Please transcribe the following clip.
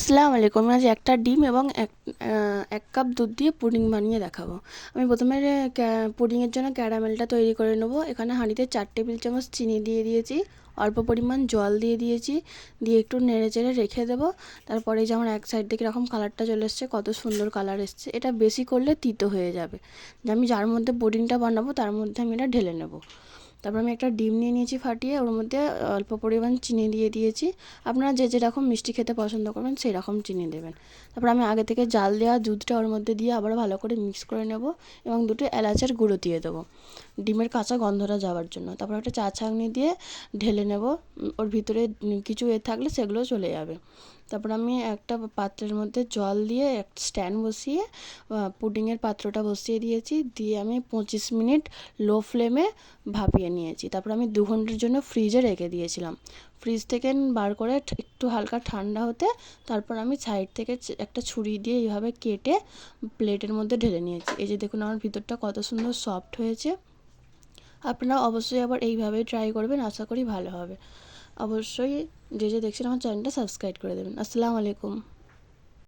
আসসালামু আলাইকুম। আমি আজ একটা ডিম এবং এক কাপ দুধ দিয়ে পুডিং বানিয়ে দেখাবো। আমি প্রথমে পুডিংয়ের জন্য ক্যারামেলটা তৈরি করে নেবো। এখানে হাঁড়িতে 4 টেবিল চামচ চিনি দিয়ে দিয়েছি, অল্প পরিমাণ জল দিয়ে দিয়েছি, দিয়ে একটু নেড়ে চেড়ে রেখে দেবো। তারপরে এই যে আমার এক সাইড থেকে এরকম কালারটা চলে এসছে, কত সুন্দর কালার এসছে। এটা বেশি করলে তিতো হয়ে যাবে। যে আমি যার মধ্যে পুডিংটা বানাবো তার মধ্যে আমি এটা ঢেলে নেবো। তারপর আমি একটা ডিম নিয়ে নিয়েছি ফাটিয়ে, ওর মধ্যে অল্প পরিমাণ চিনি দিয়ে দিয়েছি। আপনারা যে যেরকম মিষ্টি খেতে পছন্দ করবেন সেই রকম চিনি দেবেন। তারপর আমি আগে থেকে জাল দেওয়া দুধটা ওর মধ্যে দিয়ে আবার ভালো করে মিক্স করে নেব এবং দুটো এলাচের গুঁড়ো দিয়ে দেবো ডিমের কাঁচা গন্ধটা যাওয়ার জন্য। তারপর একটা চা ছাঁকনি দিয়ে ঢেলে নেব, ওর ভিতরে কিছু থাকলে সেগুলো চলে যাবে। তারপর আমি একটা পাত্রের মধ্যে জল দিয়ে একটা স্ট্যান্ড বসিয়ে পুডিংয়ের পাত্রটা বসিয়ে দিয়েছি, দিয়ে আমি 25 মিনিট লো ফ্লেমে ভাপিয়ে নিয়েছি। তারপর আমি 2 ঘন্টার জন্য ফ্রিজে রেখে দিয়েছিলাম। ফ্রিজ থেকে বার করে একটু হালকা ঠান্ডা হতে তারপর আমি সাইড থেকে একটা ছুরি দিয়ে এইভাবে কেটে প্লেটের মধ্যে ঢেলে নিয়েছি। এই যে দেখুন আমার ভিতরটা কত সুন্দর সফট হয়েছে। আপনারা অবশ্যই আবার এইভাবেই ট্রাই করবেন, আশা করি ভালো হবে। অবশ্যই যে দেখছেন আমার চ্যানেলটা সাবস্ক্রাইব করে দেবেন। আসসালামু আলাইকুম।